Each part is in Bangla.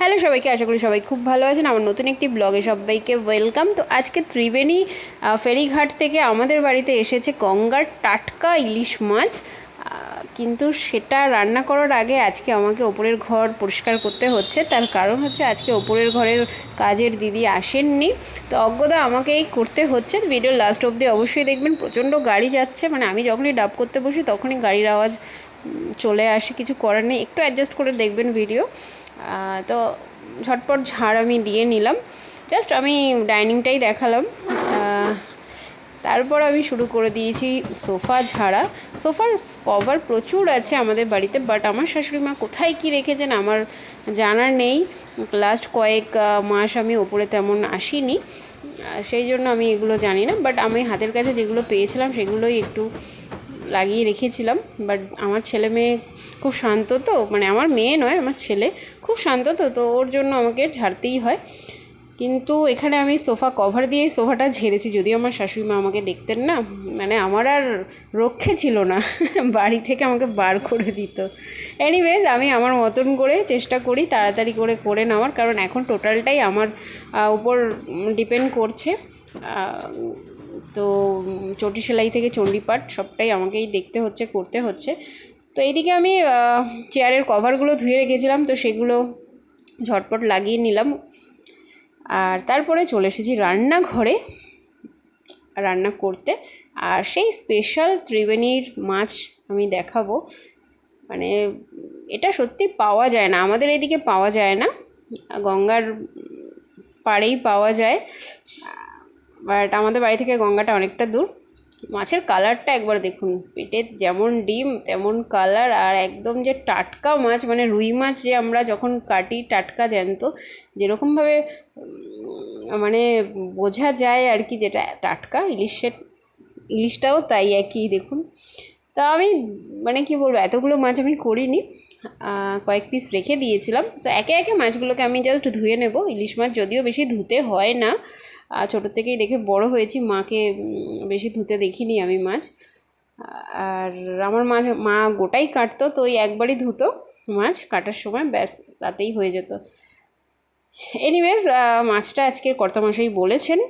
হ্যালো সবাইকে, আশা করি সবাই খুব ভালো আছেন। আমার নতুন একটি ব্লগে সবাইকে ওয়েলকাম। তো আজকে ত্রিবেণী ফেরিঘাট থেকে আমাদের বাড়িতে এসেছে গঙ্গার টাটকা ইলিশ মাছ। কিন্তু সেটা রান্না করার আগে আজকে আমাকে ওপরের ঘর পরিষ্কার করতে হচ্ছে। তার কারণ হচ্ছে আজকে ওপরের ঘরের কাজের দিদি আসেননি, তো অজ্ঞতা আমাকেই করতে হচ্ছে। ভিডিও লাস্ট অবধি অবশ্যই দেখবেন। প্রচণ্ড গাড়ি যাচ্ছে, মানে আমি যখনই ডাব করতে বসি তখনই গাড়ির আওয়াজ চলে আসে, কিছু করার নেই, একটু অ্যাডজাস্ট করে দেখবেন ভিডিও। তো ঝটপট ঝাড় আমি দিয়ে নিলাম, জাস্ট আমি ডাইনিংটাই দেখালাম। তারপর আমি শুরু করে দিয়েছি সোফা ঝাড়া। সোফার কভার প্রচুর আছে আমাদের বাড়িতে, বাট আমার শাশুড়ি মা কোথায় কী রেখেছেন আমার জানার নেই। লাস্ট কয়েক মাস আমি ওপরে তেমন আসিনি, সেই জন্য আমি এগুলো জানি না। বাট আমি হাতের কাছে যেগুলো পেয়েছিলাম সেগুলোই একটু লাগিয়ে রেখেছিলাম। বাট আমার ছেলে মেয়ে খুব শান্ত, তো মানে আমার মেয়ে নয়, আমার ছেলে খুব শান্ত, তো ওর জন্য আমাকে ঝাড়তেই হয়। কিন্তু এখানে আমি সোফা কভার দিয়ে সোফাটা ঝেড়েছি, যদিও আমার শাশুড়ি মা আমাকে দেখতেন না, মানে আমার আর রক্ষে ছিল না, বাড়ি থেকে আমাকে বার করে দিত। এনিওয়েজ, আমি আমার মতন করে চেষ্টা করি তাড়াতাড়ি করে নেওয়ার, কারণ এখন টোটালটাই আমার উপর ডিপেন্ড করছে। তো চটি সেলাই থেকে চণ্ডীপাঠ সবটাই আমাকেই দেখতে হচ্ছে, করতে হচ্ছে। তো এইদিকে আমি চেয়ারের কভারগুলো ধুয়ে রেখেছিলাম, তো সেগুলো ঝটপট লাগিয়ে নিলাম। আর তারপরে চলে এসেছি রান্নাঘরে রান্না করতে। আর সেই স্পেশাল ত্রিবেণীর মাছ আমি দেখাবো। মানে এটা সত্যি পাওয়া যায় না, আমাদের এদিকে পাওয়া যায় না, গঙ্গার পাড়েই পাওয়া যায়, বাট আমাদের বাড়ি থেকে গঙ্গাটা অনেকটা দূর। মাছের কালারটা একবার দেখুন, পেটে যেমন ডিম তেমন কালার, আর একদম যে টাটকা মাছ, মানে রুই মাছ যে আমরা যখন কাটি টাটকা জ্যান্ত, যেরকমভাবে মানে বোঝা যায় আর কি, যেটা টাটকা, ইলিশটাও তাই একই দেখুন। তা আমি মানে কি বলবো, এতগুলো মাছ আমি করিনি, কয়েক পিস রেখে দিয়েছিলাম। তো একে একে মাছগুলোকে আমি জাস্ট ধুয়ে নেব। ইলিশ মাছ যদিও বেশি ধুতে হয় না, ছোটোর থেকেই দেখে বড় হয়েছি, মাকে বেশি ধুতে দেখিনি আমি মাছ। আর আমার মা গোটাই কাটতো, তো ওই একবারই ধুতো মাছ কাটার সময়, ব্যাস তাতেই হয়ে যেত। এনিওয়েজ, মাছটা আজকের কর্তামশাই বলেছেন,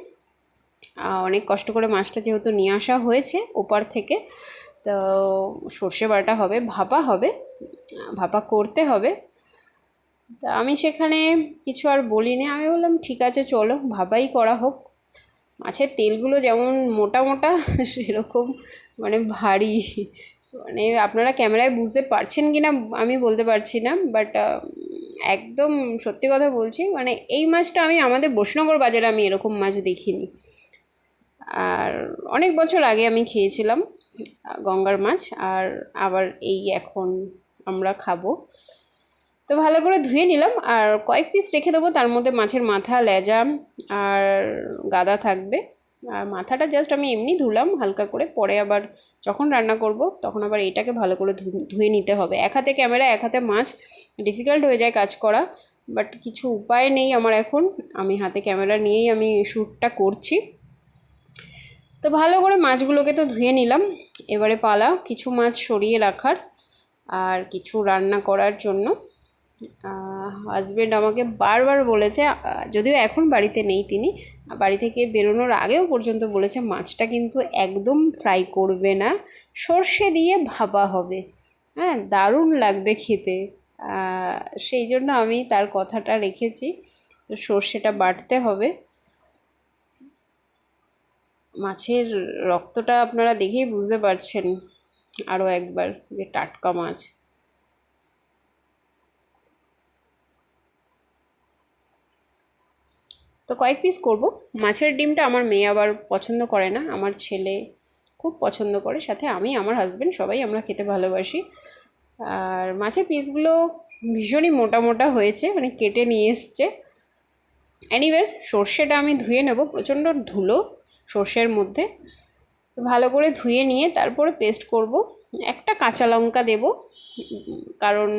অনেক কষ্ট করে মাছটা যেহেতু নিয়ে আসা হয়েছে ওপার থেকে, তো সর্ষে বাটা হবে, ভাপা করতে হবে। তা আমি সেখানে কিছু আর বলিনি, আমি বললাম ঠিক আছে চলো ভাপাই করা হোক। মাছের তেলগুলো যেমন মোটা মোটা সেরকম মানে ভারী, মানে আপনারা ক্যামেরায় বুঝতে পারছেন কি না আমি বলতে পারছি না, বাট একদম সত্যি কথা বলছি, মানে এই মাছটা আমি আমাদের বৈষ্ণবর বাজারে আমি এরকম মাছ দেখিনি। আর অনেক বছর আগে আমি খেয়েছিলাম গঙ্গার মাছ, আর আবার এই এখন আমরা খাবো। তো ভালো করে ধুয়ে নিলাম, আর কয়েক পিস রেখে দেবো, তার মধ্যে মাছের মাথা, লেজা আর গাদা থাকবে। আর মাথাটা জাস্ট আমি এমনি ধুলাম হালকা করে, পরে আবার যখন রান্না করব তখন আবার এইটাকে ভালো করে ধুয়ে নিতে হবে। এক হাতে ক্যামেরা, এক হাতে মাছ, ডিফিকাল্ট হয়ে যায় কাজ করা, বাট কিছু উপায় নেই আমার এখন, আমি হাতে ক্যামেরা নিয়েই আমি শ্যুটটা করছি। তো ভালো করে মাছগুলোকে তো ধুয়ে নিলাম, এবারে পালা কিছু মাছ সরিয়ে রাখার আর কিছু রান্না করার জন্য। হাজব্যান্ড আমাকে বারবার বলেছে, যদিও এখন বাড়িতে নেই তিনি, বাড়ি থেকে বেরোনোর আগেও পর্যন্ত বলেছে মাছটা কিন্তু একদম ফ্রাই করবে না, সর্ষে দিয়ে ভাপা হবে, হ্যাঁ দারুণ লাগবে খেতে। সেই জন্য আমি তার কথাটা রেখেছি। তো সর্ষেটা বাটতে হবে। মাছের রক্তটা আপনারা দেখেই বুঝতে পারছেন আরও একবার যে টাটকা মাছ। তো কয়েক পিস করব। মাছের ডিমটা আমার মেয়ে আবার পছন্দ করে না, আমার ছেলে খুব পছন্দ করে, সাথে আমি, আমার হাজব্যান্ড, সবাই আমরা খেতে ভালোবাসি। আর মাছের পিসগুলো ভীষণই মোটা মোটা হয়েছে, মানে কেটে নিয়ে এসছে। এনিওয়েজ, সর্ষেটা আমি ধুয়ে নেব, প্রচণ্ড ধুলো সর্ষের মধ্যে। তো ভালো করে ধুয়ে নিয়ে তারপরে পেস্ট করব। একটা কাঁচা লঙ্কা দেব, কারণ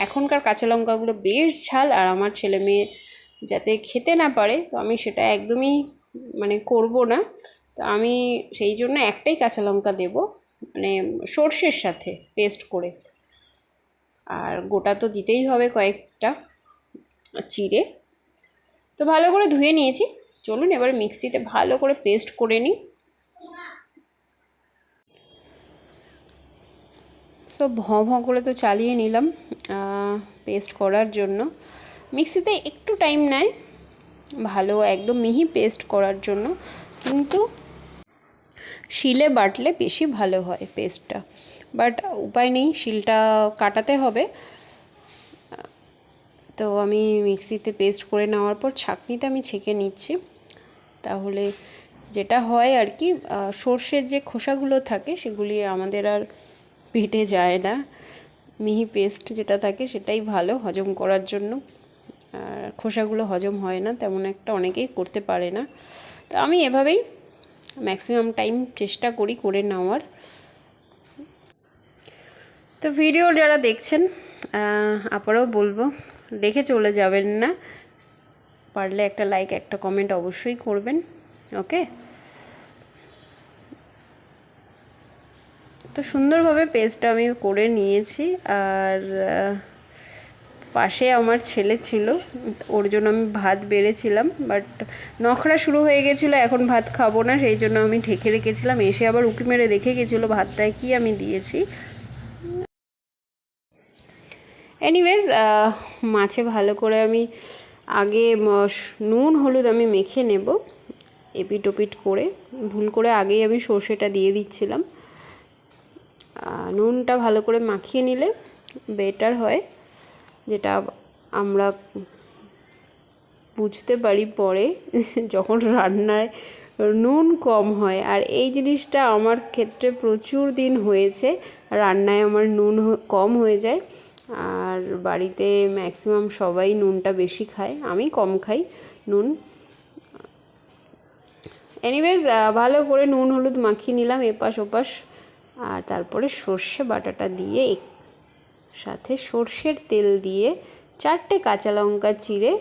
এখনকার কাঁচা লঙ্কাগুলো বেশ ঝাল, আর আমার ছেলে মেয়ে যাতে খেতে না পারে, তো আমি সেটা একদমই মানে করব না। তো আমি সেই জন্য একটাই কাঁচা লঙ্কা দেব, মানে সর্ষের সাথে পেস্ট করে। আর গোটা তো দিতেই হবে কয়েকটা, চিড়ে। তো ভালো করে ধুয়ে নিয়েছি, চলুন এবার মিক্সিতে ভালো করে পেস্ট করে নিই। সব ভঁ করে তো চালিয়ে নিলাম পেস্ট করার জন্য। মিক্সিতে একটু টাইম নেয় ভালো একদম মিহি পেস্ট করার জন্য, কিন্তু শিলে বাটলে বেশি ভালো হয় পেস্টটা। বাট উপায় নেই, শিলটা কাটাতে হবে। তো আমি মিক্সিতে পেস্ট করে নেওয়ার পর ছাঁকনিতে আমি ছেঁকে নিচ্ছি। তাহলে যেটা হয় আর কি, সর্ষের যে খোসাগুলো থাকে সেগুলি আমাদের আর পেটে যায় না। মিহি পেস্ট যেটা থাকে সেটাই ভালো হজম করার জন্য। আর খোসাগুলো হজম হয় না তেমন একটা, অনেকেই করতে পারে না। তো আমি এভাবেই ম্যাক্সিমাম টাইম চেষ্টা করি করে নেওয়ার। তো ভিডিও যারা দেখছেন আপনারাও বলবো দেখে চলে যাবেন না, পারলে একটা লাইক একটা কমেন্ট অবশ্যই করবেন। ওকে, তো সুন্দরভাবে পেস্টটা আমি করে নিয়েছি। আর পাশে আমার ছেলে ছিল, ওর জন্য আমি ভাত বেড়েছিলাম, বাট নখরা শুরু হয়ে গেছিলো এখন ভাত খাবো না, সেই জন্য আমি ঢেকে রেখেছিলাম। এসে আবার উঁকি মেরে দেখে গেছিলো ভাতটায় কি আমি দিয়েছি। এনিওয়েজ মাছে ভালো করে আমি আগে নুন হলুদ আমি মেখে নেব এপিট ওপিট করে। ভুল করে আগেই আমি সর্ষেটা দিয়ে দিচ্ছিলাম। নুনটা ভালো করে মাখিয়ে নিলে বেটার হয়, যেটা আমরা বুঝতে পারি পরে যখন রান্নায় নুন কম হয়। আর এই জিনিসটা আমার ক্ষেত্রে প্রচুর দিন হয়েছে, রান্নায় আমার নুন কম হয়ে যায়। আর বাড়িতে ম্যাক্সিমাম সবাই নুনটা বেশি খায়, আমি কম খাই নুন। এনিওয়েজ ভালো করে নুন হলুদ মাখিয়ে নিলাম এপাশ ওপাশ। আর তারপরে সর্ষে বাটাটা দিয়ে সাথে সর্ষের তেল দিয়ে 4টে কাঁচা লঙ্কা চিড়ে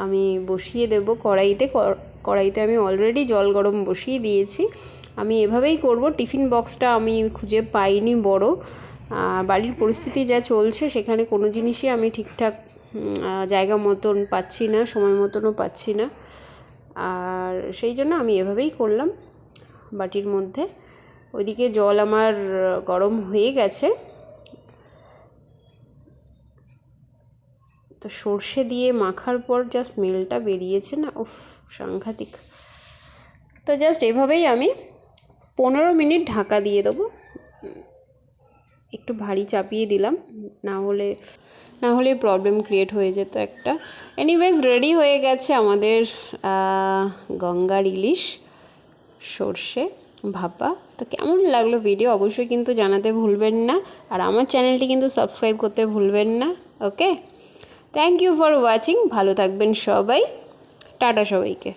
আমি বসিয়ে দেব কড়াইতে। কড়াইতে আমি অলরেডি জল গরম বসিয়ে দিয়েছি। আমি এভাবেই করব। টিফিন বক্সটা আমি খুঁজে পাইনি বড়, বাড়ির পরিস্থিতি যা চলছে সেখানে কোনো জিনিসই আমি ঠিকঠাক জায়গা মতন পাচ্ছি না, সময় মতনও পাচ্ছি না। আর সেই জন্য আমি এভাবেই করলাম বাটির মধ্যে। ওইদিকে জল আমার গরম হয়ে গেছে। তো সর্ষে দিয়ে মাখার পর যা স্মেলটা বেরিয়েছে না, উফ সাংঘাতিক। তো জাস্ট এভাবেই আমি 15 মিনিট ঢাকা দিয়ে দেবো। একটু ভারী চাপিয়ে দিলাম, না হলে প্রবলেম ক্রিয়েট হয়ে যেত একটা। এনিওয়েজ রেডি হয়ে গেছে আমাদের গঙ্গার ইলিশ সর্ষে ভাপা। তো কেমন লাগলো ভিডিও অবশ্যই কিন্তু জানাতে ভুলবেন না। আর আমার চ্যানেলটি কিন্তু সাবস্ক্রাইব করতে ভুলবেন না। ওকে, থ্যাংক ইউ ফর ওয়াচিং। ভালো থাকবেন সবাই, টাটা সবাইকে।